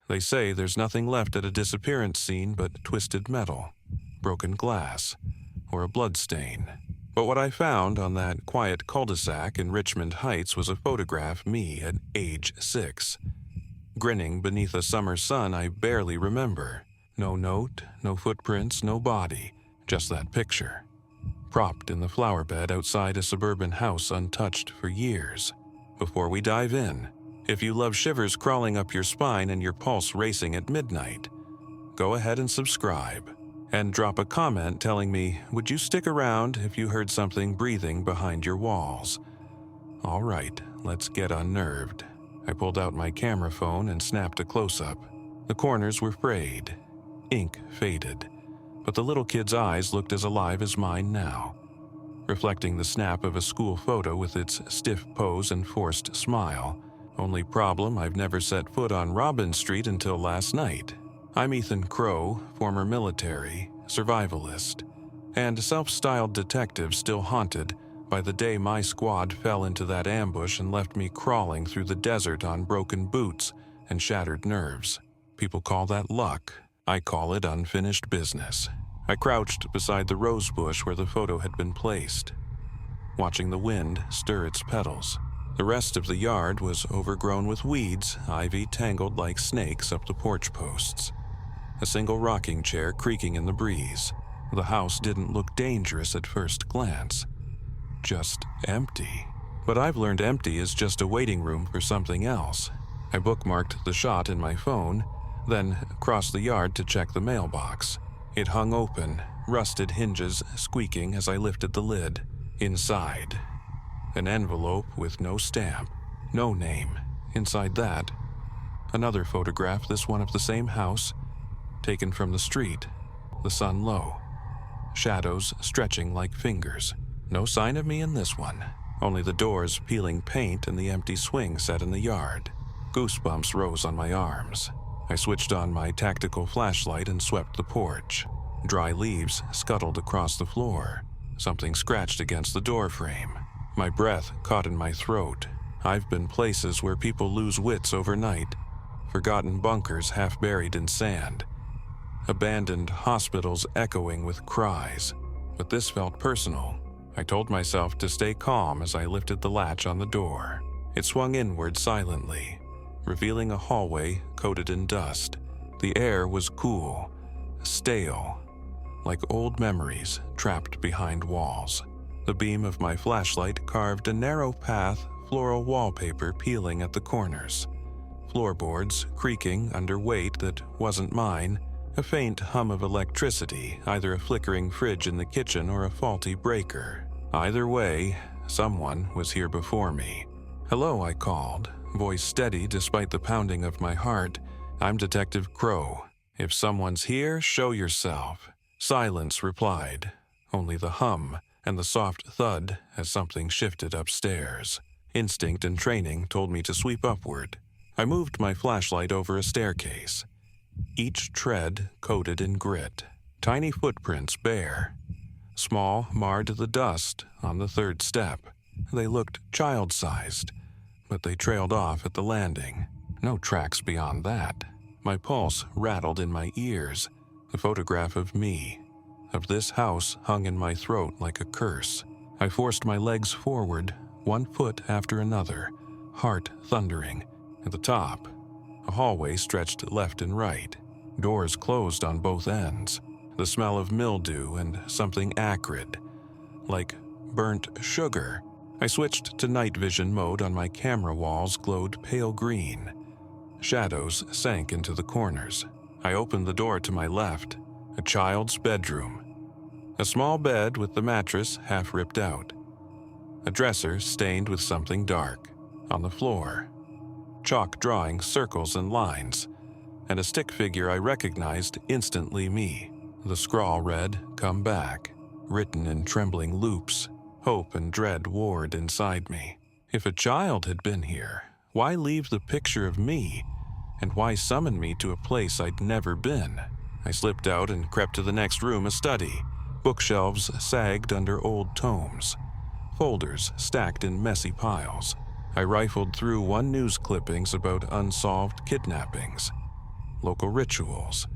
They say there's nothing left at a disappearance scene but twisted metal, broken glass, or a bloodstain. But what I found on that quiet cul-de-sac in Richmond Heights was a photograph me at age 6. Grinning beneath a summer sun I barely remember. No note, no footprints, no body, just that picture. Propped in the flower bed outside a suburban house untouched for years. Before we dive in, if you love shivers crawling up your spine and your pulse racing at midnight, go ahead and subscribe. And drop a comment telling me, would you stick around if you heard something breathing behind your walls? All right, let's get unnerved. I pulled out my camera phone and snapped a close-up. The corners were frayed. Ink faded. But the little kid's eyes looked as alive as mine now, reflecting the snap of a school photo with its stiff pose and forced smile. Only problem, I've never set foot on Robin Street until last night. I'm Ethan Crow, former military, survivalist, and self-styled detective still haunted by the day my squad fell into that ambush and left me crawling through the desert on broken boots and shattered nerves. People call that luck. I call it unfinished business. I crouched beside the rose bush where the photo had been placed, watching the wind stir its petals. The rest of the yard was overgrown with weeds, ivy tangled like snakes up the porch posts. A single rocking chair creaking in the breeze. The house didn't look dangerous at first glance. Just empty. But I've learned empty is just a waiting room for something else. I bookmarked the shot in my phone, then crossed the yard to check the mailbox. It hung open, rusted hinges squeaking as I lifted the lid. Inside, an envelope with no stamp, no name. Inside that, another photograph, this one of the same house, taken from the street, the sun low, shadows stretching like fingers. No sign of me in this one, only the doors peeling paint and the empty swing set in the yard. Goosebumps rose on my arms. I switched on my tactical flashlight and swept the porch. Dry leaves scuttled across the floor. Something scratched against the door frame. My breath caught in my throat. I've been places where people lose wits overnight, forgotten bunkers half buried in sand, abandoned hospitals echoing with cries. But this felt personal. I told myself to stay calm as I lifted the latch on the door. It swung inward silently, revealing a hallway coated in dust. The air was cool, stale, like old memories trapped behind walls. The beam of my flashlight carved a narrow path, floral wallpaper peeling at the corners. Floorboards creaking under weight that wasn't mine, a faint hum of electricity, either a flickering fridge in the kitchen or a faulty breaker. Either way, someone was here before me. "Hello," I called, voice steady despite the pounding of my heart. "I'm Detective Crow. If someone's here, show yourself." Silence replied, only the hum and the soft thud as something shifted upstairs. Instinct and training told me to sweep upward. I moved my flashlight over a staircase, each tread coated in grit. Tiny footprints bare. Small marred the dust on the third step. They looked child-sized, but they trailed off at the landing. No tracks beyond that. My pulse rattled in my ears. The photograph of me, of this house, hung in my throat like a curse. I forced my legs forward, one foot after another, heart thundering. At the top, a hallway stretched left and right. Doors closed on both ends. The smell of mildew and something acrid, like burnt sugar. I switched to night vision mode on my camera. Walls glowed pale green. Shadows sank into the corners. I opened the door to my left, a child's bedroom. A small bed with the mattress half ripped out. A dresser stained with something dark. On the floor, chalk drawing circles and lines, and a stick figure I recognized instantly me. The scrawl read, "Come back," written in trembling loops. Hope and dread warred inside me. If a child had been here, why leave the picture of me? And why summon me to a place I'd never been? I slipped out and crept to the next room, a study. Bookshelves sagged under old tomes. Folders stacked in messy piles. I rifled through one news clippings about unsolved kidnappings. local rituals,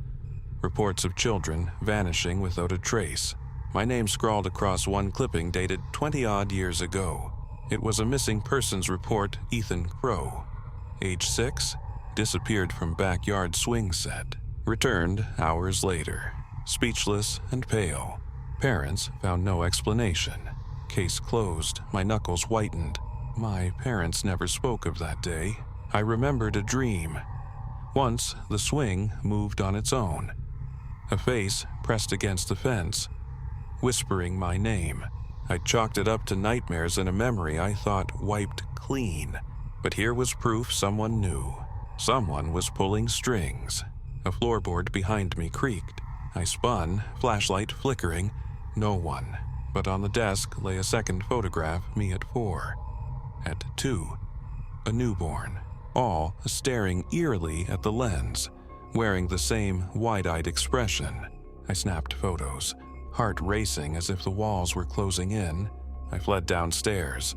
reports of children vanishing without a trace. My name scrawled across one clipping dated 20-odd years ago. It was a missing persons report. Ethan Crow, age 6, disappeared from backyard swing set. Returned hours later, speechless and pale. Parents found no explanation. Case closed. My knuckles whitened. My parents never spoke of that day. I remembered a dream. Once, the swing moved on its own. A face pressed against the fence, whispering my name. I chalked it up to nightmares and a memory I thought wiped clean. But here was proof someone knew. Someone was pulling strings. A floorboard behind me creaked. I spun, flashlight flickering. No one. But on the desk lay a second photograph, me at 4. At 2, a newborn, all staring eerily at the lens, wearing the same wide-eyed expression. I snapped photos, heart racing as if the walls were closing in. I fled downstairs,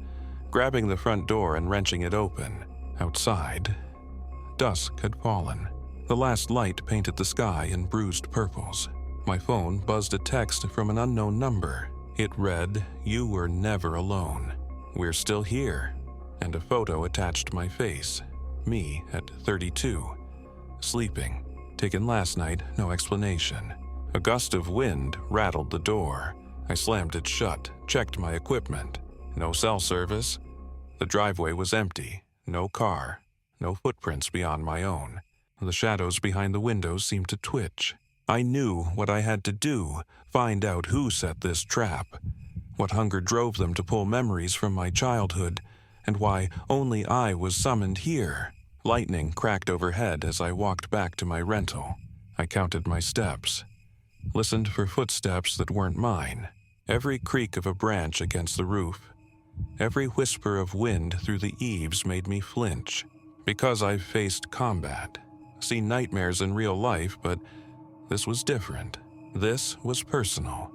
grabbing the front door and wrenching it open. Outside, dusk had fallen. The last light painted the sky in bruised purples. My phone buzzed a text from an unknown number. It read, "You were never alone. We're still here." And a photo attached my face. Me at 32. Sleeping. Taken last night, no explanation. A gust of wind rattled the door. I slammed it shut, checked my equipment. No cell service. The driveway was empty. No car. No footprints beyond my own. The shadows behind the windows seemed to twitch. I knew what I had to do, find out who set this trap, what hunger drove them to pull memories from my childhood, and why only I was summoned here. Lightning cracked overhead as I walked back to my rental. I counted my steps, listened for footsteps that weren't mine. Every creak of a branch against the roof, every whisper of wind through the eaves made me flinch. Because I've faced combat, seen nightmares in real life, but this was different. This was personal.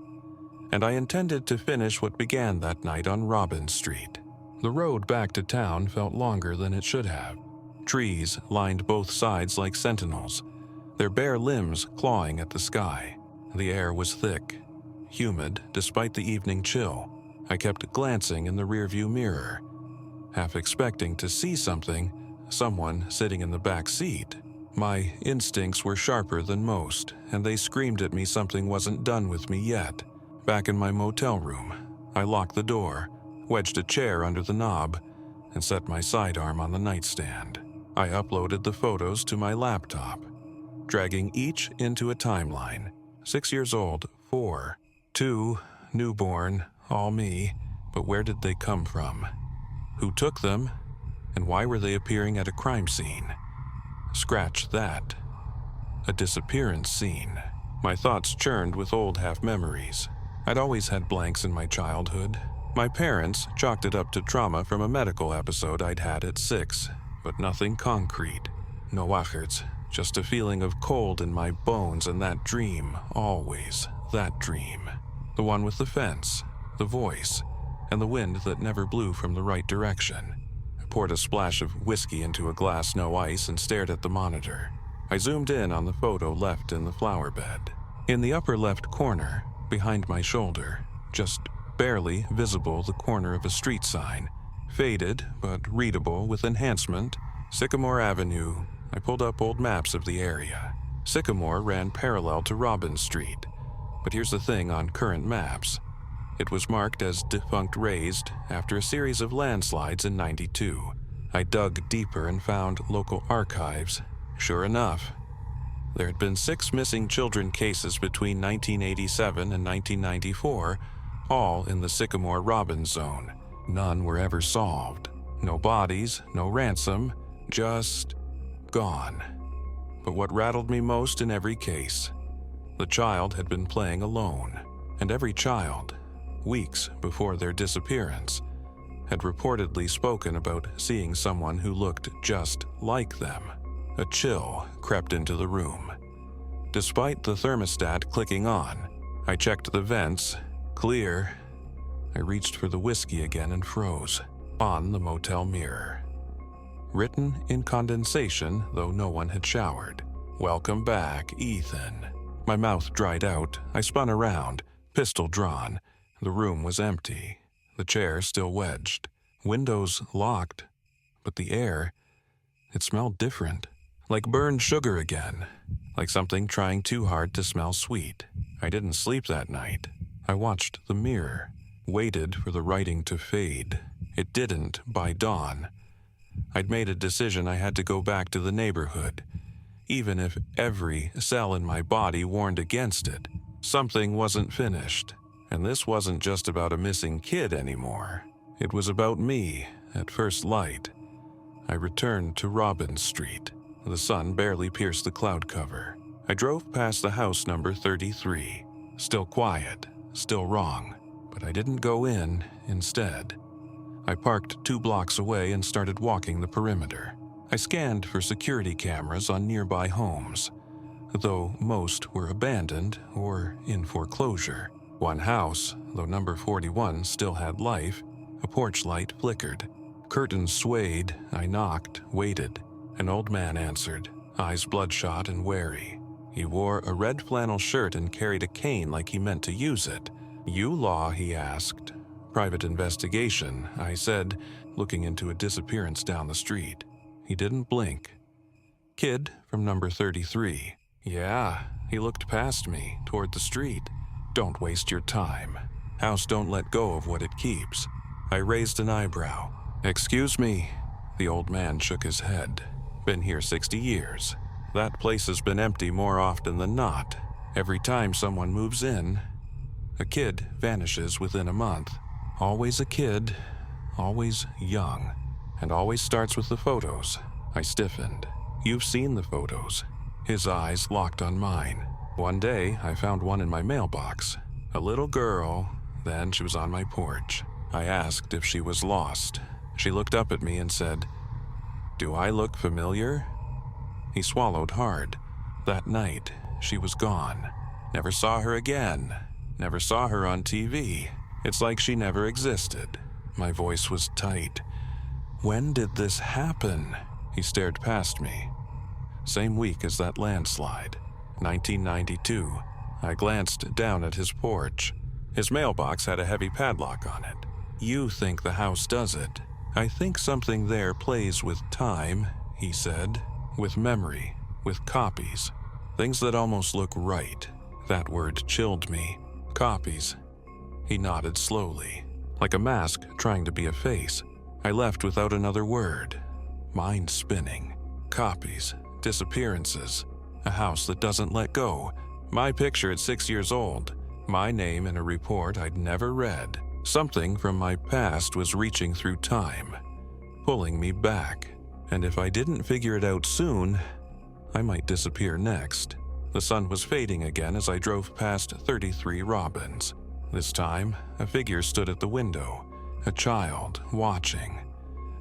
And I intended to finish what began that night on Robin Street. The road back to town felt longer than it should have. Trees lined both sides like sentinels, their bare limbs clawing at the sky. The air was thick, humid despite the evening chill. I kept glancing in the rearview mirror, half expecting to see someone sitting in the back seat. My instincts were sharper than most, and they screamed at me something wasn't done with me yet. Back in my motel room, I locked the door, wedged a chair under the knob, and set my sidearm on the nightstand. I uploaded the photos to my laptop, dragging each into a timeline. 6 years old, 4, 2, newborn, all me. But where did they come from? Who took them? And why were they appearing at a crime scene? Scratch that. A disappearance scene. My thoughts churned with old half-memories. I'd always had blanks in my childhood. My parents chalked it up to trauma from a medical episode I'd had at 6, but nothing concrete. No records, just a feeling of cold in my bones and that dream, always that dream. The one with the fence, the voice, and the wind that never blew from the right direction. I poured a splash of whiskey into a glass, no ice, and stared at the monitor. I zoomed in on the photo left in the flower bed. In the upper left corner, behind my shoulder, just barely visible the corner of a street sign, faded but readable with enhancement, Sycamore Avenue. I pulled up old maps of the area. Sycamore ran parallel to Robin Street, but here's the thing on current maps. It was marked as defunct raised after a series of landslides in '92. I dug deeper and found local archives. Sure enough, there had been 6 missing children cases between 1987 and 1994, all in the Sycamore Robin zone. None were ever solved. No bodies, no ransom, just gone. But what rattled me most in every case, the child had been playing alone, and every child, weeks before their disappearance, had reportedly spoken about seeing someone who looked just like them. A chill crept into the room. Despite the thermostat clicking on, I checked the vents. Clear. I reached for the whiskey again and froze. On the motel mirror. Written in condensation, though no one had showered. "Welcome back, Ethan." My mouth dried out. I spun around, pistol drawn. The room was empty. The chair still wedged. Windows locked. But the air, it smelled different. Like burned sugar again. Like something trying too hard to smell sweet. I didn't sleep that night. I watched the mirror. Waited for the writing to fade. It didn't by dawn. I'd made a decision I had to go back to the neighborhood. Even if every cell in my body warned against it, something wasn't finished. And this wasn't just about a missing kid anymore. It was about me, at first light. I returned to Robbins Street. The sun barely pierced the cloud cover. I drove past the house number 33. Still quiet, still wrong. But I didn't go in instead. I parked 2 blocks away and started walking the perimeter. I scanned for security cameras on nearby homes, though most were abandoned or in foreclosure. One house, though number 41 still had life, a porch light flickered. Curtains swayed. I knocked, waited. An old man answered, eyes bloodshot and wary. He wore a red flannel shirt and carried a cane like he meant to use it. "You law?" he asked. "Private investigation," I said, looking into a disappearance down the street. He didn't blink. "Kid from number 33. "Yeah." He looked past me, toward the street. "Don't waste your time. House don't let go of what it keeps." I raised an eyebrow. "Excuse me." The old man shook his head. "Been here 60 years. That place has been empty more often than not. Every time someone moves in, a kid vanishes within a month. Always a kid, always young, and always starts with the photos." I stiffened. "You've seen the photos." His eyes locked on mine. "One day, I found one in my mailbox. A little girl, then she was on my porch. I asked if she was lost. She looked up at me and said, 'Do I look familiar?'" He swallowed hard. "That night, she was gone. Never saw her again. Never saw her on TV. It's like she never existed." My voice was tight. "When did this happen?" He stared past me. "Same week as that landslide. 1992. I glanced down at his porch. His mailbox had a heavy padlock on it. "You think the house does it. I think something there plays with time," he said. "With memory, with copies. Things that almost look right." That word chilled me. "Copies." He nodded slowly, like a mask trying to be a face. I left without another word. Mind spinning. Copies. Disappearances. A house that doesn't let go. My picture at 6 years old. My name in a report I'd never read. Something from my past was reaching through time, pulling me back. And if I didn't figure it out soon, I might disappear next. The sun was fading again as I drove past 33 Robbins. This time, a figure stood at the window. A child, watching.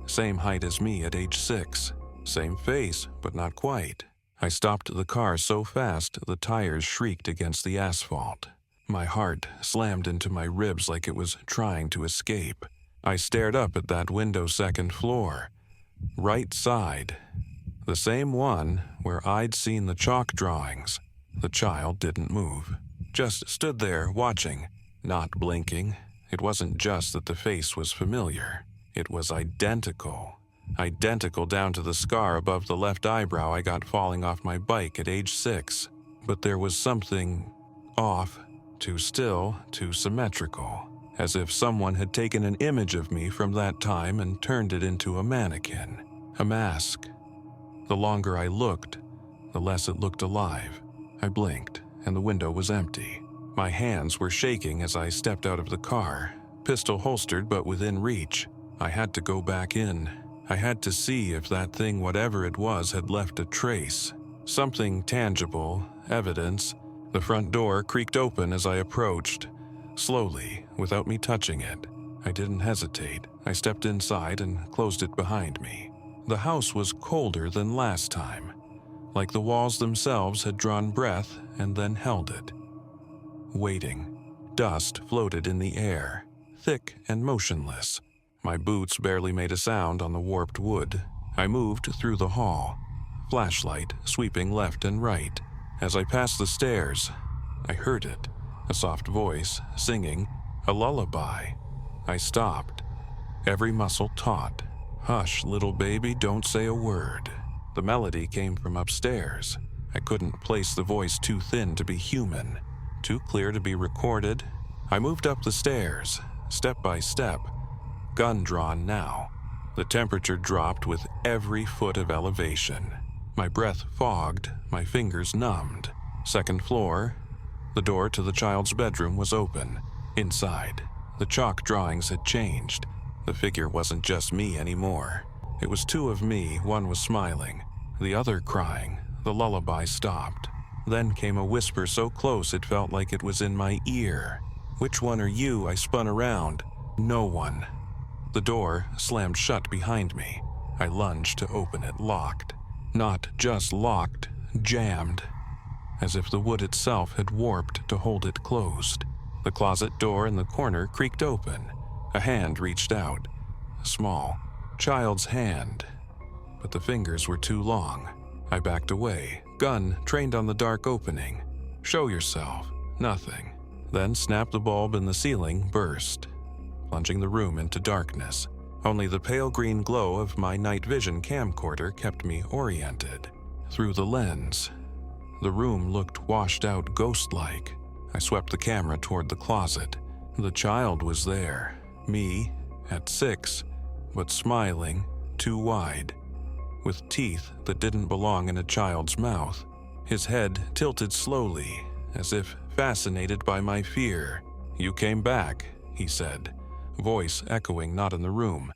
Same height as me at age 6. Same face, but not quite. I stopped the car so fast the tires shrieked against the asphalt. My heart slammed into my ribs like it was trying to escape. I stared up at that window, second floor. Right side. The same one where I'd seen the chalk drawings. The child didn't move. Just stood there watching, not blinking. It wasn't just that the face was familiar. It was identical. Identical down to the scar above the left eyebrow I got falling off my bike at age 6. But there was something off, too still, too symmetrical, as if someone had taken an image of me from that time and turned it into a mannequin, a mask. The longer I looked, the less it looked alive. I blinked, and the window was empty. My hands were shaking as I stepped out of the car, pistol holstered but within reach. I had to go back in. I had to see if that thing, whatever it was, had left a trace. Something tangible, evidence. The front door creaked open as I approached, slowly, without me touching it. I didn't hesitate. I stepped inside and closed it behind me. The house was colder than last time, like the walls themselves had drawn breath and then held it. Waiting. Dust floated in the air, thick and motionless. My boots barely made a sound on the warped wood. I moved through the hall, flashlight sweeping left and right. As I passed the stairs, I heard it, a soft voice singing a lullaby. I stopped, every muscle taut. "Hush, little baby, don't say a word." The melody came from upstairs. I couldn't place the voice too thin to be human, too clear to be recorded. I moved up the stairs, step by step, gun drawn now. The temperature dropped with every foot of elevation. My breath fogged, my fingers numbed. Second floor, the door to the child's bedroom was open. Inside, the chalk drawings had changed. The figure wasn't just me anymore. It was two of me, one was smiling, the other crying. The lullaby stopped. Then came a whisper so close it felt like it was in my ear. "Which one are you?" I spun around. No one. The door slammed shut behind me. I lunged to open it, locked. Not just locked, jammed. As if the wood itself had warped to hold it closed. The closet door in the corner creaked open. A hand reached out. A small, child's hand. But the fingers were too long. I backed away, gun trained on the dark opening. "Show yourself." Nothing. Then snap the bulb in the ceiling burst, plunging the room into darkness. Only the pale green glow of my night vision camcorder kept me oriented. Through the lens, the room looked washed out ghost-like. I swept the camera toward the closet. The child was there. Me, at 6, but smiling, too wide, with teeth that didn't belong in a child's mouth. His head tilted slowly, as if fascinated by my fear. "You came back," he said, voice echoing not in the room,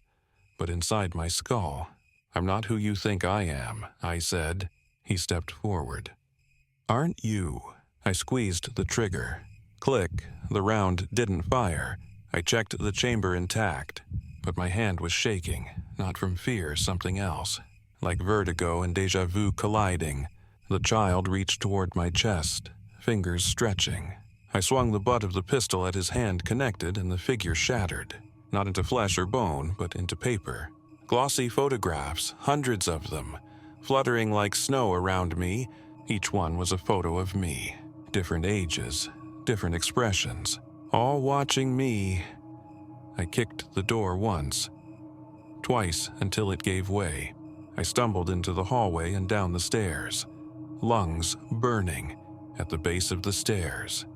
but inside my skull. "I'm not who you think I am," I said. He stepped forward. "Aren't you?" I squeezed the trigger. Click, the round didn't fire. I checked the chamber intact, but my hand was shaking, not from fear, something else. Like vertigo and déjà vu colliding, the child reached toward my chest, fingers stretching. I swung the butt of the pistol at his hand connected and the figure shattered, not into flesh or bone, but into paper. Glossy photographs, hundreds of them, fluttering like snow around me. Each one was a photo of me. Different ages, different expressions, all watching me. I kicked the door once, twice until it gave way. I stumbled into the hallway and down the stairs, lungs burning at the base of the stairs.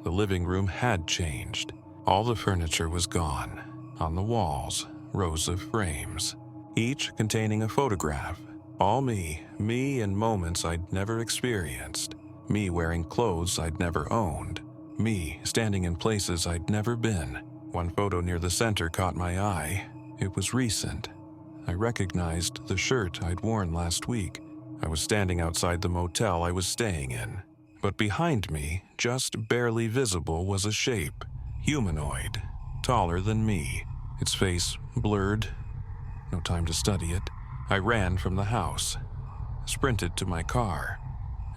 The living room had changed. All the furniture was gone. On the walls, rows of frames, each containing a photograph. All me in moments I'd never experienced. Me wearing clothes I'd never owned. Me standing in places I'd never been. One photo near the center caught my eye. It was recent. I recognized the shirt I'd worn last week. I was standing outside the motel I was staying in. But behind me, just barely visible, was a shape. Humanoid. Taller than me. Its face blurred. No time to study it. I ran from the house. Sprinted to my car.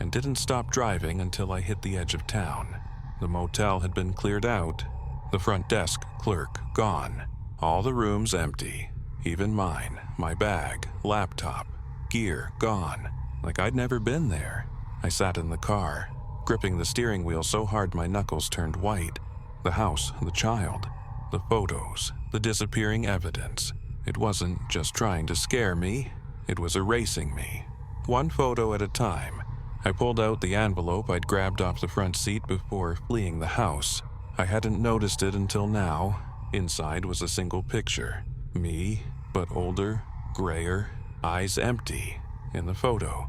And didn't stop driving until I hit the edge of town. The motel had been cleared out. The front desk clerk gone. All the rooms empty. Even mine, my bag, laptop, gear gone. Like I'd never been there. I sat in the car, gripping the steering wheel so hard my knuckles turned white. The house, the child, the photos, the disappearing evidence. It wasn't just trying to scare me, it was erasing me. One photo at a time. I pulled out the envelope I'd grabbed off the front seat before fleeing the house. I hadn't noticed it until now. Inside was a single picture. Me, but older, grayer, eyes empty, in the photo.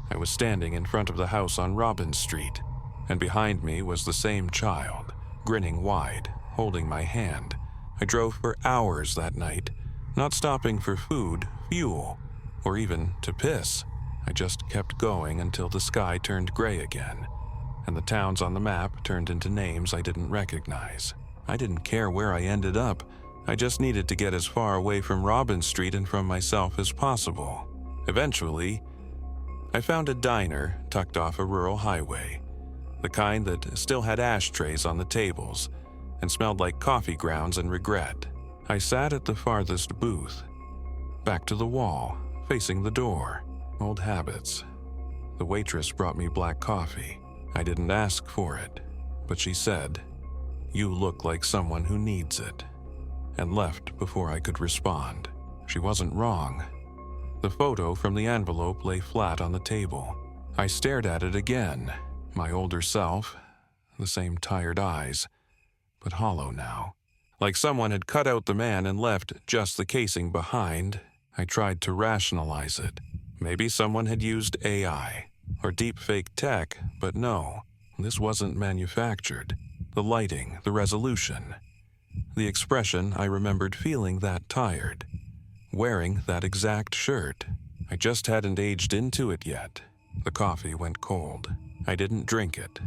I was standing in front of the house on Robbins Street, and behind me was the same child, grinning wide, holding my hand. I drove for hours that night, not stopping for food, fuel, or even to piss. I just kept going until the sky turned gray again, and the towns on the map turned into names I didn't recognize. I didn't care where I ended up. I just needed to get as far away from Robbins Street and from myself as possible. Eventually, I found a diner tucked off a rural highway, the kind that still had ashtrays on the tables and smelled like coffee grounds and regret. I sat at the farthest booth, back to the wall, facing the door. Old habits. The waitress brought me black coffee. I didn't ask for it, but she said, "You look like someone who needs it," and left before I could respond. She wasn't wrong. The photo from the envelope lay flat on the table. I stared at it again. My older self, the same tired eyes, but hollow now. Like someone had cut out the man and left just the casing behind. I tried to rationalize it. Maybe someone had used AI or deepfake tech, but no, this wasn't manufactured. The lighting, the resolution, the expression, I remembered feeling that tired, wearing that exact shirt. I just hadn't aged into it yet. The coffee went cold. I didn't drink it.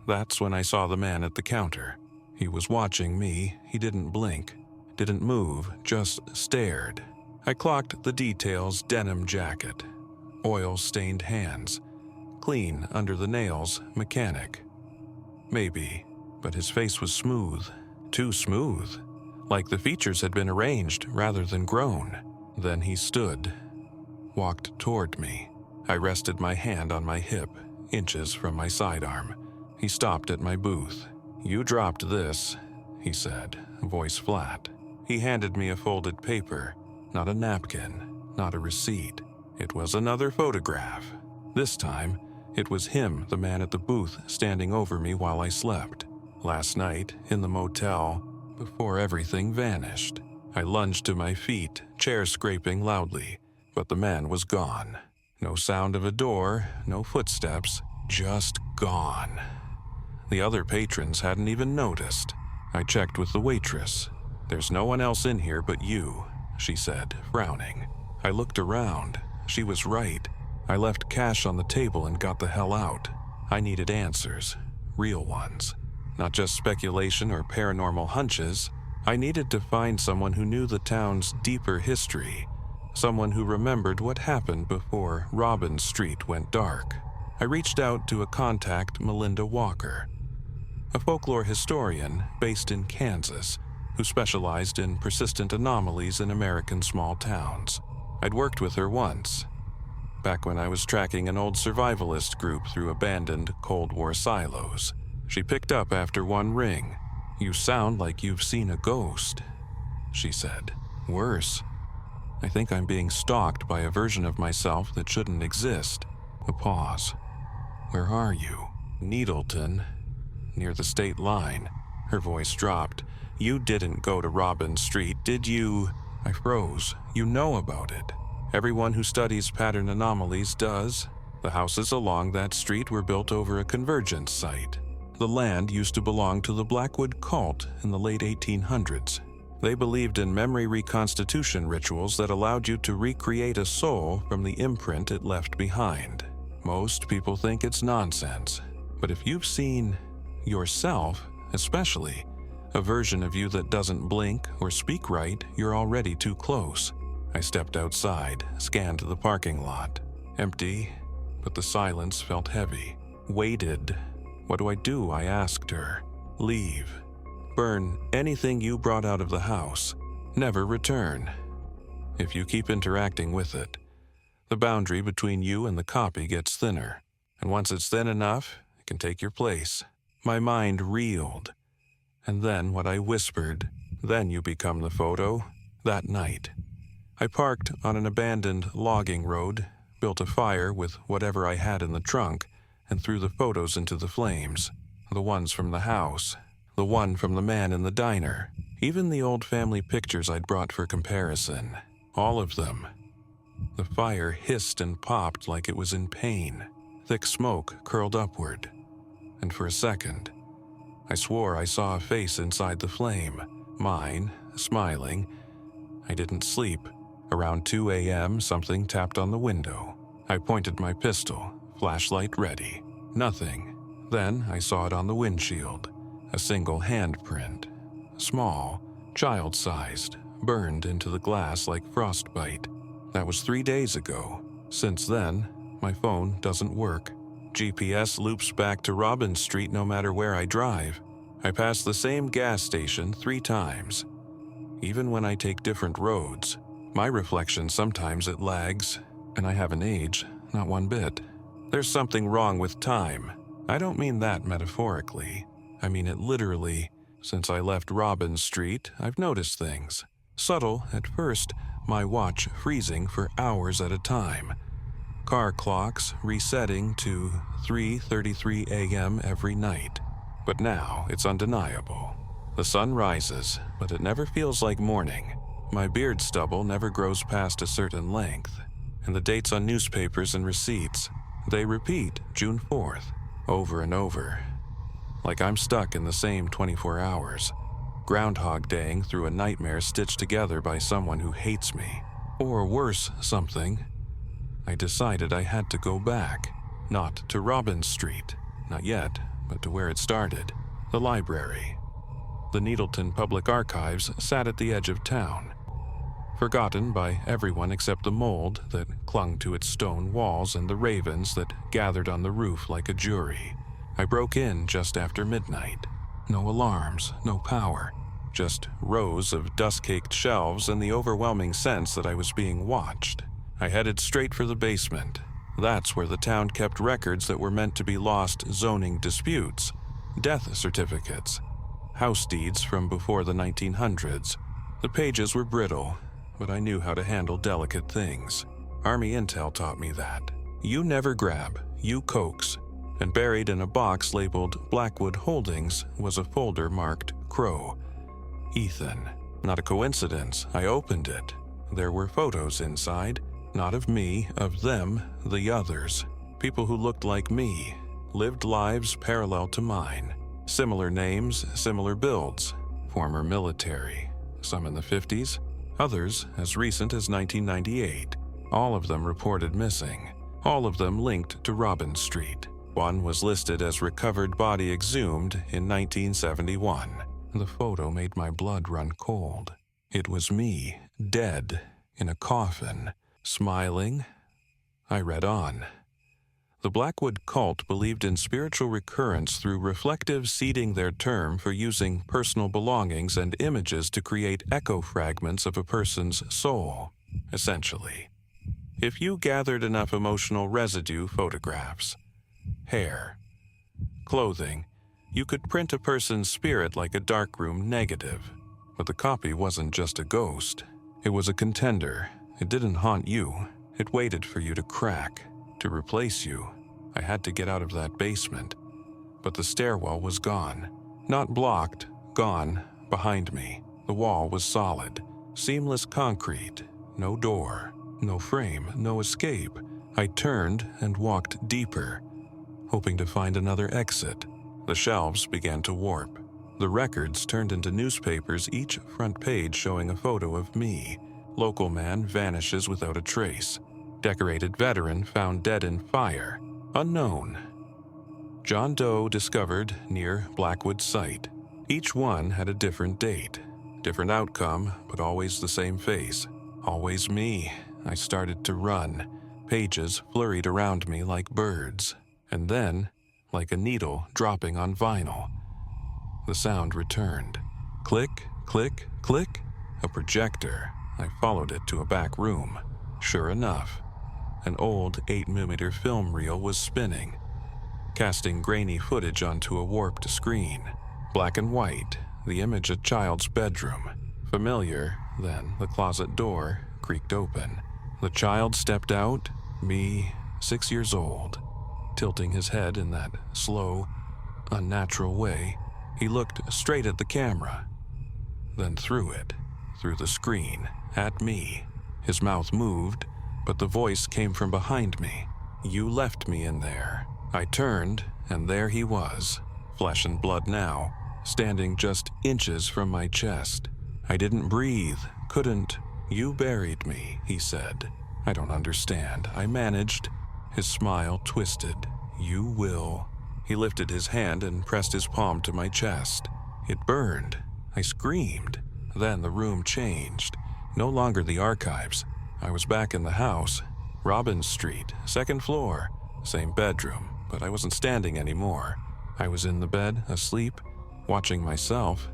That's when I saw the man at the counter. He was watching me. He didn't blink, didn't move, just stared. I clocked the details: denim jacket, oil-stained hands, clean under the nails, mechanic. Maybe, but his face was smooth, too smooth, like the features had been arranged rather than grown. Then he stood, walked toward me. I rested my hand on my hip, inches from my sidearm. He stopped at my booth. "You dropped this," he said, voice flat. He handed me a folded paper, not a napkin, not a receipt. It was another photograph. This time, it was him, the man at the booth, standing over me while I slept. Last night, in the motel, before everything vanished. I lunged to my feet, chair scraping loudly, but the man was gone. No sound of a door, no footsteps, just gone. The other patrons hadn't even noticed. I checked with the waitress. "There's no one else in here but you," she said, frowning. I looked around. She was right. I left cash on the table and got the hell out. I needed answers, real ones. Not just speculation or paranormal hunches. I needed to find someone who knew the town's deeper history, someone who remembered what happened before Robin Street went dark. I reached out to a contact, Melinda Walker, a folklore historian based in Kansas who specialized in persistent anomalies in American small towns. I'd worked with her once, back when I was tracking an old survivalist group through abandoned Cold War silos. She picked up after one ring. "You sound like you've seen a ghost," she said. "Worse. I think I'm being stalked by a version of myself that shouldn't exist." A pause. "Where are you?" "Needleton, near the state line." Her voice dropped. "You didn't go to Robin Street, did you?" I froze. "You know about it. Everyone who studies pattern anomalies does. The houses along that street were built over a convergence site. The land used to belong to the Blackwood cult in the late 1800s. They believed in memory reconstitution rituals that allowed you to recreate a soul from the imprint it left behind. Most people think it's nonsense, but if you've seen yourself, especially a version of you that doesn't blink or speak right, you're already too close." I stepped outside, scanned the parking lot. Empty, but the silence felt heavy. Waited. "What do I do?" I asked her. "Leave. Burn anything you brought out of the house. Never return. If you keep interacting with it, the boundary between you and the copy gets thinner, and once it's thin enough, it can take your place." My mind reeled. And then what I whispered, "Then you become the photo." That night, I parked on an abandoned logging road, built a fire with whatever I had in the trunk, and threw the photos into the flames. The ones from the house, the one from the man in the diner, even the old family pictures I'd brought for comparison. All of them. The fire hissed and popped like it was in pain. Thick smoke curled upward. And for a second, I swore I saw a face inside the flame. Mine, smiling. I didn't sleep. Around 2 a.m., something tapped on the window. I pointed my pistol, flashlight ready. Nothing. Then I saw it on the windshield. A single handprint. Small, child-sized, burned into the glass like frostbite. That was 3 days ago. Since then, my phone doesn't work. GPS loops back to Robin Street no matter where I drive. I pass the same gas station 3 times. Even when I take different roads, my reflection sometimes it lags. And I haven't aged, not one bit. There's something wrong with time. I don't mean that metaphorically. I mean it literally. Since I left Robbins Street, I've noticed things. Subtle at first, my watch freezing for hours at a time. Car clocks resetting to 3:33 a.m. every night. But now it's undeniable. The sun rises, but it never feels like morning. My beard stubble never grows past a certain length. And the dates on newspapers and receipts, they repeat June 4th, over and over. Like I'm stuck in the same 24 hours, Groundhog Daying through a nightmare stitched together by someone who hates me. Or worse, something. I decided I had to go back. Not to Robbins Street, not yet, but to where it started, the library. The Needleton Public Archives sat at the edge of town, forgotten by everyone except the mold that clung to its stone walls and the ravens that gathered on the roof like a jury. I broke in just after midnight. No alarms, no power, just rows of dust-caked shelves and the overwhelming sense that I was being watched. I headed straight for the basement. That's where the town kept records that were meant to be lost zoning disputes, death certificates, house deeds from before the 1900s. The pages were brittle, but I knew how to handle delicate things. Army intel taught me that. You never grab, you coax. And buried in a box labeled Blackwood Holdings was a folder marked Crow. Ethan. Not a coincidence, I opened it. There were photos inside, not of me, of them, the others. People who looked like me, lived lives parallel to mine. Similar names, similar builds. Former military. Some in the 50s, others as recent as 1998. All of them reported missing. All of them linked to Robbins Street. One was listed as recovered body exhumed in 1971. The photo made my blood run cold. It was me, dead, in a coffin, smiling. I read on. The Blackwood cult believed in spiritual recurrence through reflective seeding, their term for using personal belongings and images to create echo fragments of a person's soul, essentially. If you gathered enough emotional residue photographs, hair, clothing, you could print a person's spirit like a darkroom negative. But the copy wasn't just a ghost. It was a contender. It didn't haunt you. It waited for you to crack, to replace you. I had to get out of that basement. But the stairwell was gone. Not blocked, gone, behind me. The wall was solid, seamless concrete, no door, no frame, no escape. I turned and walked deeper, hoping to find another exit. The shelves began to warp. The records turned into newspapers, each front page showing a photo of me. Local man vanishes without a trace. Decorated veteran found dead in fire. Unknown. John Doe discovered near Blackwood site. Each one had a different date, different outcome, but always the same face. Always me. I started to run. Pages flurried around me like birds. And then, like a needle dropping on vinyl, the sound returned. Click, click, click. A projector. I followed it to a back room. Sure enough, an old 8mm film reel was spinning, casting grainy footage onto a warped screen. Black and white, the image a child's bedroom. Familiar, then the closet door creaked open. The child stepped out, me, 6 years old. Tilting his head in that slow, unnatural way, he looked straight at the camera, then through it, through the screen, at me. His mouth moved, but the voice came from behind me. You left me in there. I turned, and there he was, flesh and blood now, standing just inches from my chest. I didn't breathe, couldn't. You buried me, he said. I don't understand. I managed. His smile twisted. You will. He lifted his hand and pressed his palm to my chest. It burned. I screamed. Then the room changed. No longer the archives. I was back in the house. Robbins Street, 2nd floor. Same bedroom, but I wasn't standing anymore. I was in the bed, asleep, watching myself.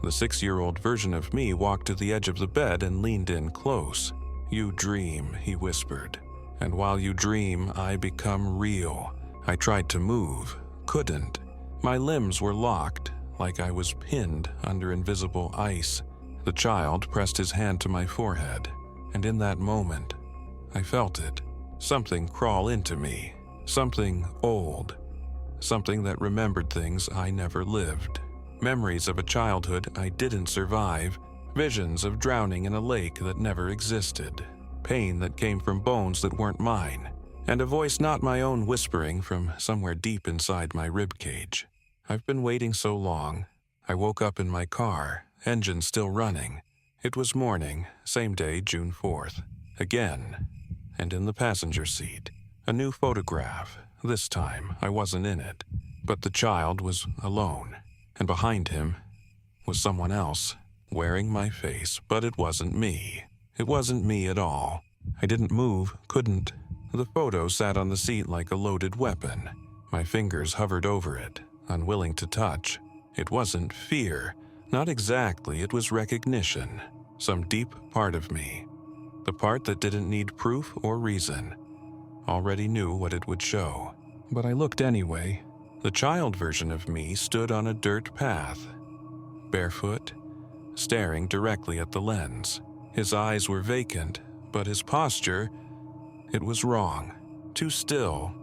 The 6-year-old version of me walked to the edge of the bed and leaned in close. You dream, he whispered. And while you dream, I become real. I tried to move, couldn't. My limbs were locked, like I was pinned under invisible ice. The child pressed his hand to my forehead, and in that moment, I felt it. Something crawl into me. Something old. Something that remembered things I never lived. Memories of a childhood I didn't survive. Visions of drowning in a lake that never existed. Pain that came from bones that weren't mine. And a voice not my own whispering from somewhere deep inside my ribcage. I've been waiting so long. I woke up in my car, engine still running. It was morning, same day, June 4th. Again. And in the passenger seat, a new photograph. This time, I wasn't in it. But the child was alone. And behind him was someone else, wearing my face, but it wasn't me. It wasn't me at all. I didn't move, couldn't. The photo sat on the seat like a loaded weapon. My fingers hovered over it, unwilling to touch. It wasn't fear. Not exactly, it was recognition. Some deep part of me. The part that didn't need proof or reason. Already knew what it would show. But I looked anyway. The child version of me stood on a dirt path. Barefoot, staring directly at the lens. His eyes were vacant, but his posture, it was wrong. Too still,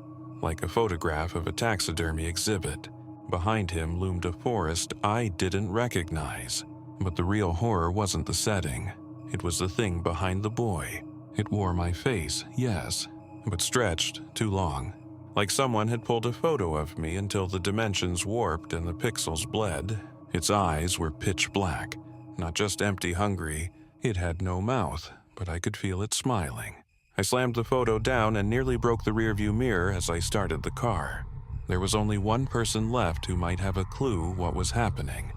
like a photograph of a taxidermy exhibit. Behind him loomed a forest I didn't recognize. But the real horror wasn't the setting. It was the thing behind the boy. It wore my face, yes, but stretched too long. Like someone had pulled a photo of me until the dimensions warped and the pixels bled. Its eyes were pitch black, not just empty hungry. It had no mouth, but I could feel it smiling. I slammed the photo down and nearly broke the rearview mirror as I started the car. There was only one person left who might have a clue what was happening.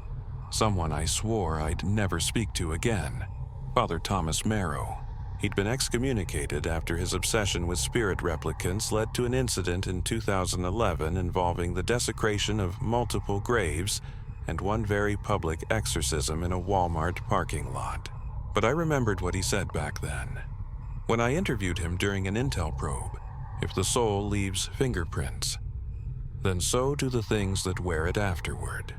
Someone I swore I'd never speak to again. Father Thomas Merrow. He'd been excommunicated after his obsession with spirit replicants led to an incident in 2011 involving the desecration of multiple graves and one very public exorcism in a Walmart parking lot. But I remembered what he said back then. When I interviewed him during an intel probe, if the soul leaves fingerprints, then so do the things that wear it afterward.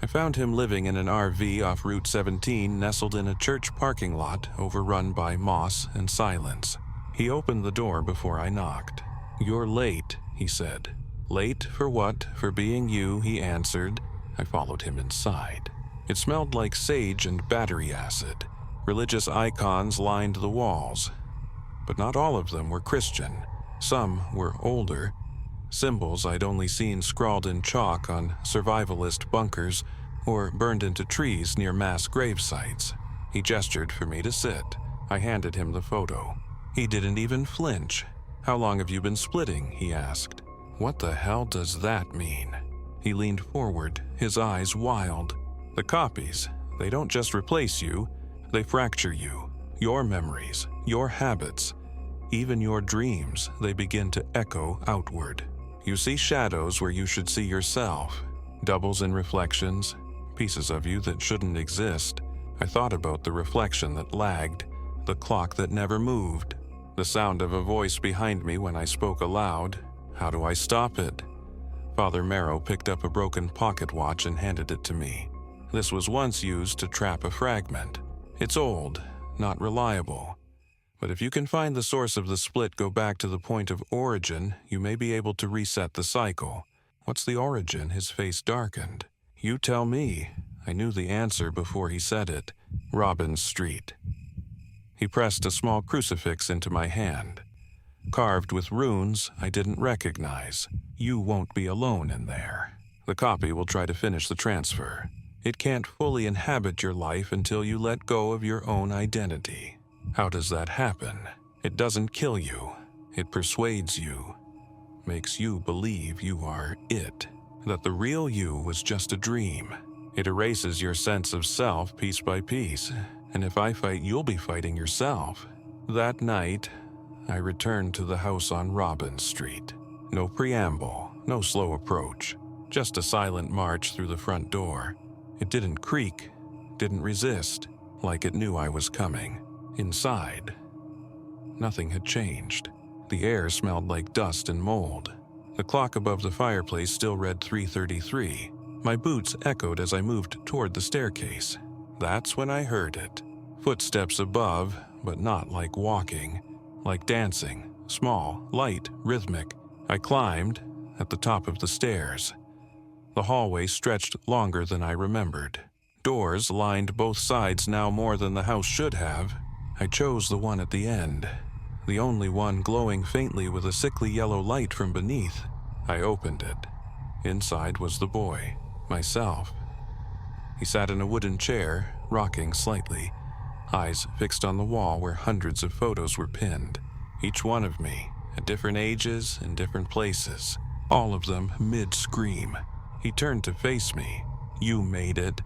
I found him living in an RV off Route 17 nestled in a church parking lot overrun by moss and silence. He opened the door before I knocked. "You're late," he said. "Late for what? For being you," he answered. I followed him inside. It smelled like sage and battery acid. Religious icons lined the walls. But not all of them were Christian. Some were older. Symbols I'd only seen scrawled in chalk on survivalist bunkers or burned into trees near mass grave sites. He gestured for me to sit. I handed him the photo. He didn't even flinch. "How long have you been splitting?" he asked. "What the hell does that mean?" He leaned forward, his eyes wild. "The copies, they don't just replace you, they fracture you. Your memories, your habits, even your dreams, they begin to echo outward. You see shadows where you should see yourself, doubles in reflections, pieces of you that shouldn't exist." I thought about the reflection that lagged, the clock that never moved, the sound of a voice behind me when I spoke aloud. How do I stop it? Father Merrow picked up a broken pocket watch and handed it to me. This was once used to trap a fragment. It's old, not reliable. But if you can find the source of the split, go back to the point of origin, you may be able to reset the cycle. What's the origin? His face darkened. You tell me. I knew the answer before he said it. Robbins Street. He pressed a small crucifix into my hand. Carved with runes I didn't recognize. You won't be alone in there. The copy will try to finish the transfer. It can't fully inhabit your life until you let go of your own identity. How does that happen? It doesn't kill you. It persuades you. Makes you believe you are it. That the real you was just a dream. It erases your sense of self piece by piece. And if I fight, you'll be fighting yourself. That night, I returned to the house on Robbins Street. No preamble, no slow approach. Just a silent march through the front door. It didn't creak, didn't resist, like it knew I was coming. Inside, nothing had changed. The air smelled like dust and mold. The clock above the fireplace still read 3:33. My boots echoed as I moved toward the staircase. That's when I heard it. Footsteps above, but not like walking, like dancing, small, light, rhythmic. I climbed at the top of the stairs. The hallway stretched longer than I remembered. Doors lined both sides now more than the house should have. I chose the one at the end, the only one glowing faintly with a sickly yellow light from beneath. I opened it. Inside was the boy, myself. He sat in a wooden chair, rocking slightly, eyes fixed on the wall where hundreds of photos were pinned, each one of me, at different ages and different places, all of them mid-scream. He turned to face me. "You made it,"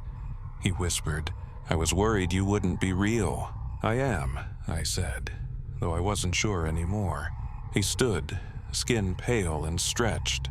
he whispered. "I was worried you wouldn't be real." "I am," I said, though I wasn't sure anymore. He stood, skin pale and stretched,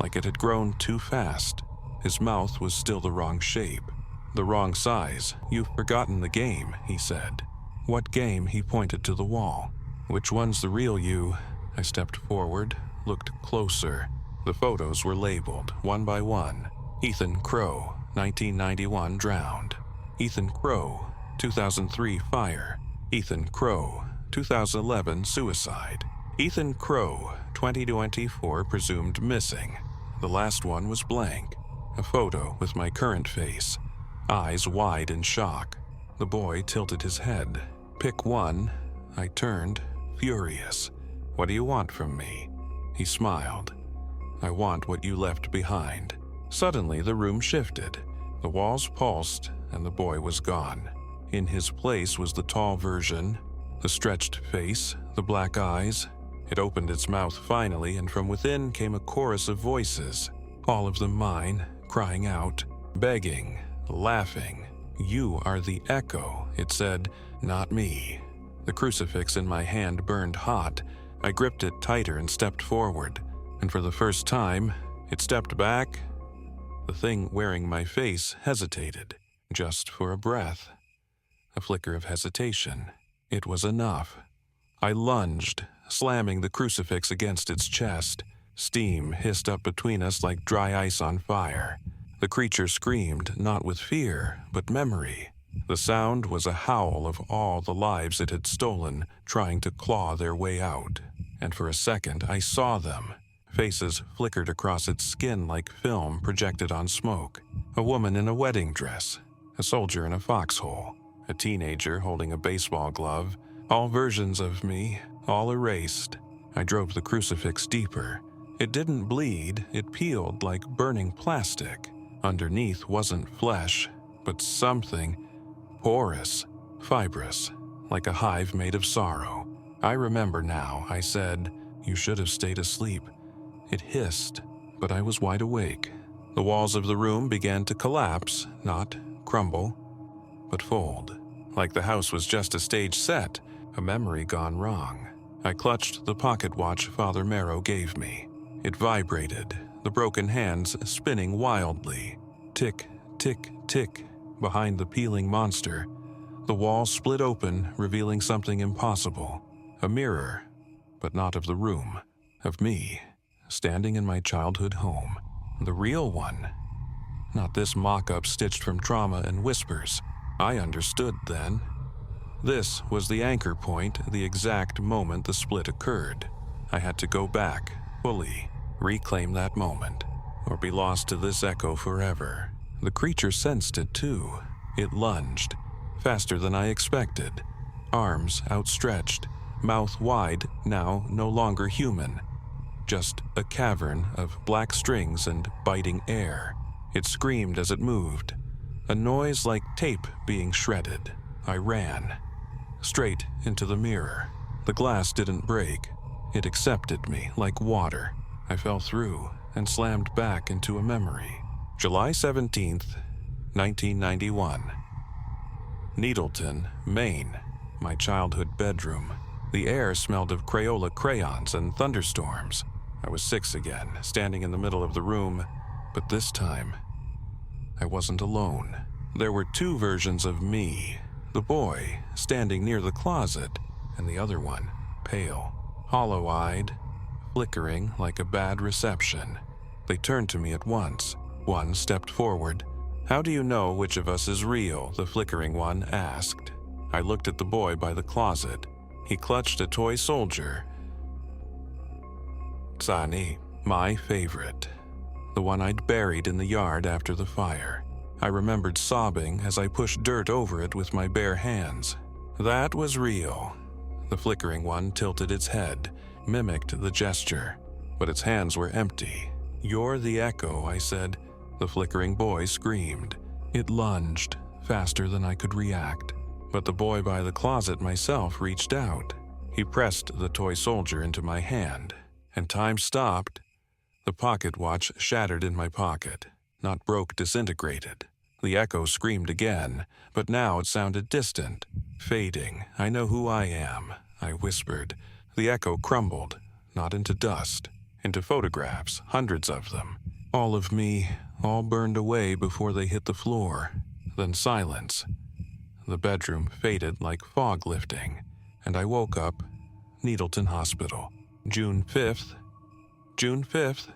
like it had grown too fast. His mouth was still the wrong shape, the wrong size. "You've forgotten the game," he said. "What game?" He pointed to the wall. "Which one's the real you?" I stepped forward, looked closer. The photos were labeled, one by one. Ethan Crow, 1991, drowned. Ethan Crow, 2003, fire. Ethan Crow, 2011, suicide. Ethan Crow, 2024, presumed missing. The last one was blank. A photo with my current face, eyes wide in shock. The boy tilted his head. "Pick one." I turned, furious. "What do you want from me?" He smiled. "I want what you left behind." Suddenly, the room shifted. The walls pulsed, and the boy was gone. In his place was the tall version, the stretched face, the black eyes. It opened its mouth finally, and from within came a chorus of voices, all of them mine, crying out, begging, laughing. "You are the echo," it said, "not me." The crucifix in my hand burned hot. I gripped it tighter and stepped forward, and for the first time, it stepped back. The thing wearing my face hesitated, just for a breath. A flicker of hesitation. It was enough. I lunged, slamming the crucifix against its chest. Steam hissed up between us like dry ice on fire. The creature screamed, not with fear, but memory. The sound was a howl of all the lives it had stolen, trying to claw their way out. And for a second, I saw them. Faces flickered across its skin like film projected on smoke. A woman in a wedding dress, a soldier in a foxhole, a teenager holding a baseball glove, all versions of me, all erased. I drove the crucifix deeper. It didn't bleed, it peeled like burning plastic. Underneath wasn't flesh, but something porous, fibrous, like a hive made of sorrow. "I remember now," I said. "You should have stayed asleep." It hissed, but I was wide awake. The walls of the room began to collapse, not crumble, but fold, like the house was just a stage set, a memory gone wrong. I clutched the pocket watch Father Marrow gave me. It vibrated, the broken hands spinning wildly. Tick, tick, tick. Behind the peeling monster, the wall split open, revealing something impossible. A mirror, but not of the room, of me, standing in my childhood home. The real one. Not this mock-up stitched from trauma and whispers. I understood then. This was the anchor point, the exact moment the split occurred. I had to go back, fully, reclaim that moment, or be lost to this echo forever. The creature sensed it too. It lunged, faster than I expected. Arms outstretched, mouth wide, now no longer human. Just a cavern of black strings and biting air. It screamed as it moved. A noise like tape being shredded. I ran. Straight into the mirror. The glass didn't break. It accepted me like water. I fell through and slammed back into a memory. July 17th, 1991. Needleton, Maine. My childhood bedroom. The air smelled of Crayola crayons and thunderstorms. I was 6 again, standing in the middle of the room, but this time, I wasn't alone. There were 2 versions of me. The boy, standing near the closet, and the other one, pale, hollow-eyed, flickering like a bad reception. They turned to me at once. One stepped forward. "How do you know which of us is real?" the flickering one asked. I looked at the boy by the closet. He clutched a toy soldier. Sani, my favorite. The one I'd buried in the yard after the fire. I remembered sobbing as I pushed dirt over it with my bare hands. That was real. The flickering one tilted its head, mimicked the gesture, but its hands were empty. "You're the echo," I said. The flickering boy screamed. It lunged, faster than I could react. But the boy by the closet myself reached out. He pressed the toy soldier into my hand, and time stopped. The pocket watch shattered in my pocket, not broke, disintegrated. The echo screamed again, but now it sounded distant, fading. "I know who I am," I whispered. The echo crumbled, not into dust, into photographs, hundreds of them. All of me, all burned away before they hit the floor. Then silence. The bedroom faded like fog lifting, and I woke up, Needleton Hospital. June 5th. June 5th.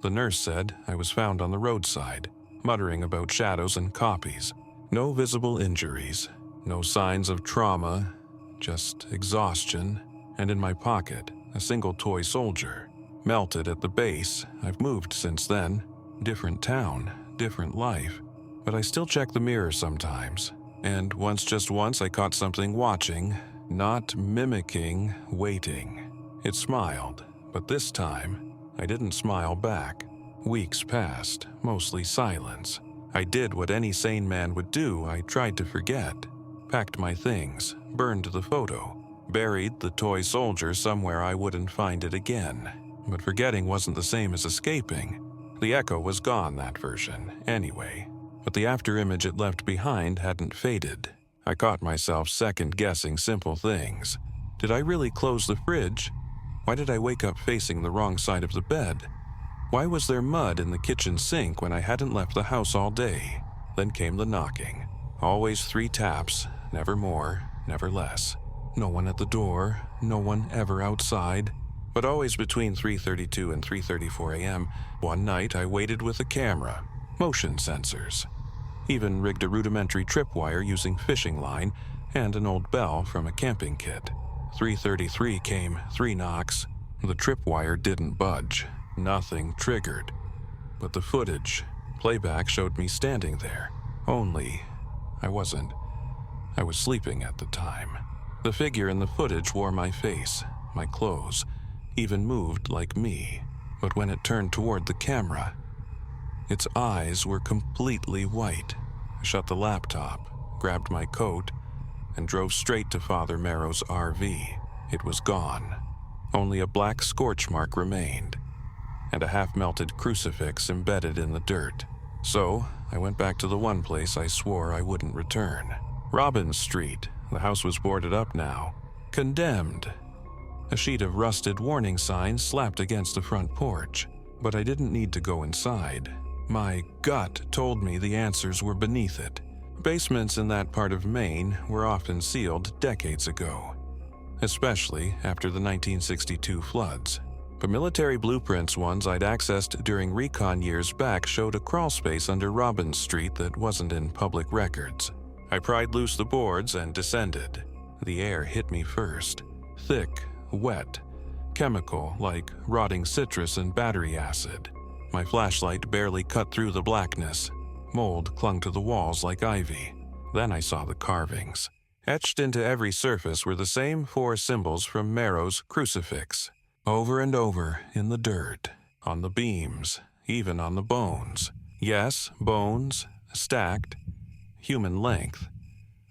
The nurse said I was found on the roadside, muttering about shadows and copies. No visible injuries, no signs of trauma, just exhaustion, and in my pocket, a single toy soldier. Melted at the base. I've moved since then. Different town, different life. But I still check the mirror sometimes. And just once, I caught something watching, not mimicking, waiting. It smiled, but this time, I didn't smile back. Weeks passed, mostly silence. I did what any sane man would do. I tried to forget. Packed my things, burned the photo, buried the toy soldier somewhere I wouldn't find it again. But forgetting wasn't the same as escaping. The echo was gone, that version, anyway. But the afterimage it left behind hadn't faded. I caught myself second-guessing simple things. Did I really close the fridge? Why did I wake up facing the wrong side of the bed? Why was there mud in the kitchen sink when I hadn't left the house all day? Then came the knocking. Always 3 taps, never more, never less. No one at the door, no one ever outside. But always between 3:32 and 3:34 a.m., one night I waited with a camera, motion sensors. Even rigged a rudimentary tripwire using fishing line and an old bell from a camping kit. 3:33 came, 3 knocks. The tripwire didn't budge. Nothing triggered. But the footage, playback showed me standing there. Only, I wasn't. I was sleeping at the time. The figure in the footage wore my face, my clothes, even moved like me. But when it turned toward the camera, its eyes were completely white. I shut the laptop, grabbed my coat, and drove straight to Father Merrow's RV. It was gone. Only a black scorch mark remained, and a half-melted crucifix embedded in the dirt. So, I went back to the one place I swore I wouldn't return. Robbins Street. The house was boarded up now. Condemned. A sheet of rusted warning signs slapped against the front porch. But I didn't need to go inside. My gut told me the answers were beneath it. Basements in that part of Maine were often sealed decades ago, especially after the 1962 floods. But military blueprints ones I'd accessed during recon years back showed a crawlspace under Robbins Street that wasn't in public records. I pried loose the boards and descended. The air hit me first. Thick, wet, chemical like rotting citrus and battery acid. My flashlight barely cut through the blackness. Mold clung to the walls like ivy. Then I saw the carvings. Etched into every surface were the same 4 symbols from Merrow's crucifix. Over and over in the dirt, on the beams, even on the bones. Yes, bones, stacked, human length,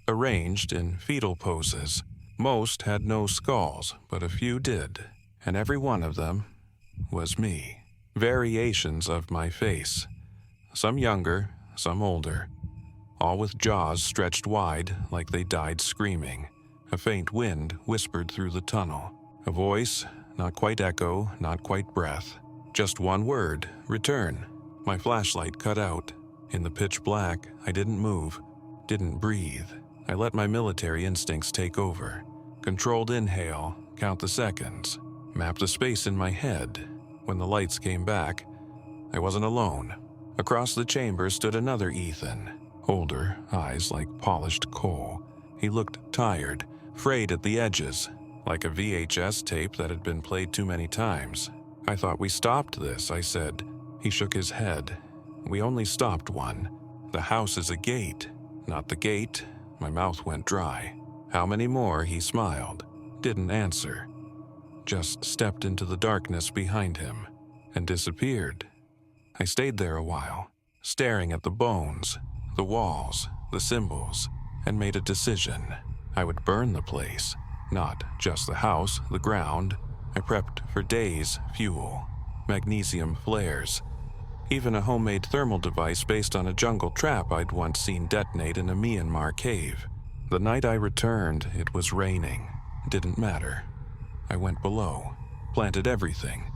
arranged in fetal poses. Most had no skulls, but a few did, and every one of them was me. Variations of my face, some younger, some older, all with jaws stretched wide like they died screaming. A faint wind whispered through the tunnel. A voice, not quite echo, not quite breath. Just one word, return. My flashlight cut out. In the pitch black, I didn't move, didn't breathe. I let my military instincts take over. Controlled inhale, count the seconds, map the space in my head. When the lights came back, I wasn't alone. Across the chamber stood another Ethan, older, eyes like polished coal. He looked tired, frayed at the edges, like a VHS tape that had been played too many times. "I thought we stopped this," I said. He shook his head. "We only stopped one. The house is a gate." "Not the gate." My mouth went dry. "How many more?" He smiled. Didn't answer. Just stepped into the darkness behind him and disappeared. I stayed there a while, staring at the bones, the walls, the symbols, and made a decision. I would burn the place, not just the house, the ground. I prepped for days, fuel, magnesium flares, even a homemade thermal device based on a jungle trap I'd once seen detonate in a Myanmar cave. The night I returned, it was raining. Didn't matter. I went below, planted everything,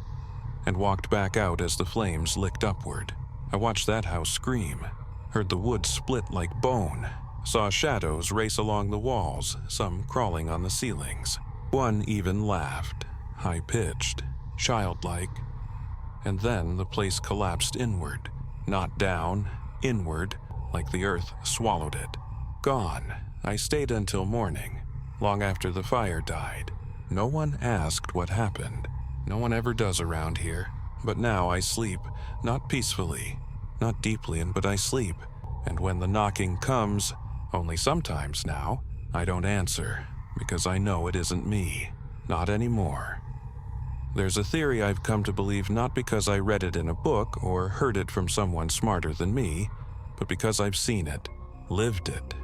and walked back out as the flames licked upward. I watched that house scream, heard the wood split like bone, saw shadows race along the walls, some crawling on the ceilings. One even laughed, high-pitched, childlike. And then the place collapsed inward, not down, inward, like the earth swallowed it. Gone. I stayed until morning, long after the fire died. No one asked what happened. No one ever does around here. But now I sleep, not peacefully, not deeply, but I sleep. And when the knocking comes, only sometimes now, I don't answer, because I know it isn't me. Not anymore. There's a theory I've come to believe not because I read it in a book or heard it from someone smarter than me, but because I've seen it, lived it.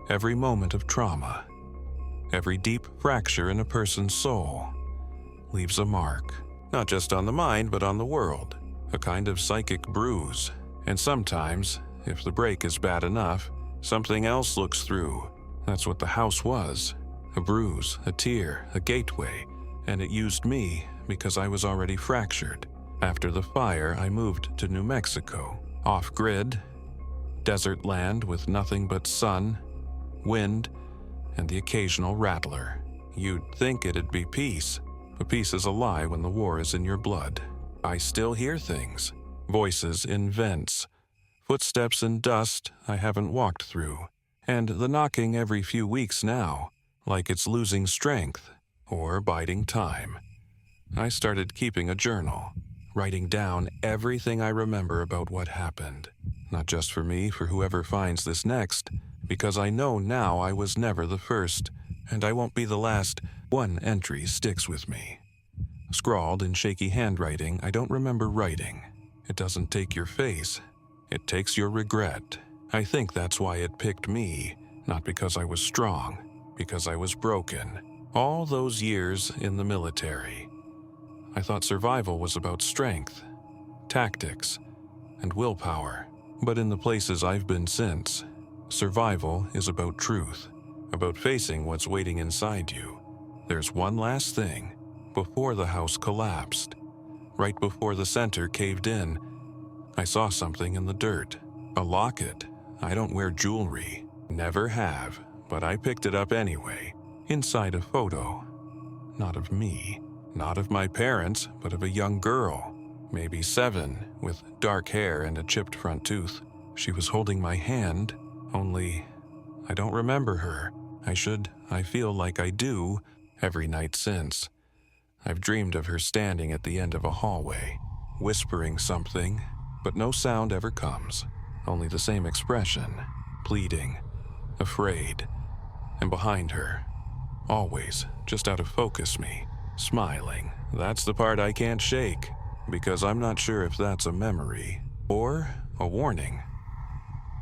Every moment of trauma, every deep fracture in a person's soul, leaves a mark, not just on the mind, but on the world, a kind of psychic bruise. And sometimes, if the break is bad enough, something else looks through. That's what the house was, a bruise, a tear, a gateway, and it used me because I was already fractured. After the fire, I moved to New Mexico, off-grid, desert land with nothing but sun, wind, and the occasional rattler. You'd think it'd be peace, but peace is a lie when the war is in your blood. I still hear things, voices in vents, footsteps in dust I haven't walked through, and the knocking every few weeks now, like it's losing strength or biding time. I started keeping a journal, writing down everything I remember about what happened. Not just for me, for whoever finds this next, because I know now I was never the first, and I won't be the last. One entry sticks with me. Scrawled in shaky handwriting I don't remember writing. It doesn't take your face. It takes your regret. I think that's why it picked me, not because I was strong, because I was broken. All those years in the military, I thought survival was about strength, tactics, and willpower. But in the places I've been since, survival is about truth, about facing what's waiting inside you. There's one last thing. Before the house collapsed, right before the center caved in, I saw something in the dirt. A locket. I don't wear jewelry. Never have, but I picked it up anyway. Inside a photo. Not of me. Not of my parents, but of a young girl. Maybe 7, with dark hair and a chipped front tooth. She was holding my hand, only I don't remember her. I feel like I do, every night since. I've dreamed of her standing at the end of a hallway, whispering something, but no sound ever comes. Only the same expression, pleading, afraid. And behind her, always, just out of focus me, smiling. That's the part I can't shake, because I'm not sure if that's a memory or a warning.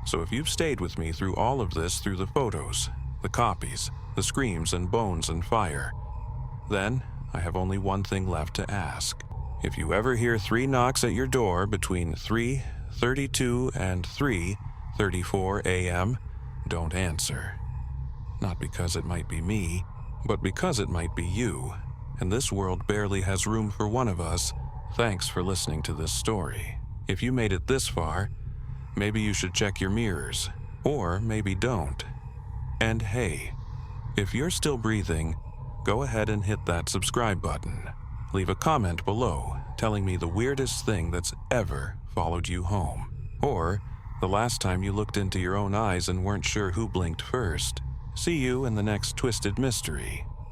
So if you've stayed with me through all of this, through the photos, the copies, the screams and bones and fire, then I have only one thing left to ask. If you ever hear 3 knocks at your door between 3:32 and 3:34 a.m., don't answer. Not because it might be me, but because it might be you. And this world barely has room for one of us. Thanks for listening to this story. If you made it this far, maybe you should check your mirrors, or maybe don't. And hey, if you're still breathing, go ahead and hit that subscribe button. Leave a comment below telling me the weirdest thing that's ever followed you home, or the last time you looked into your own eyes and weren't sure who blinked first. See you in the next Twisted Mystery.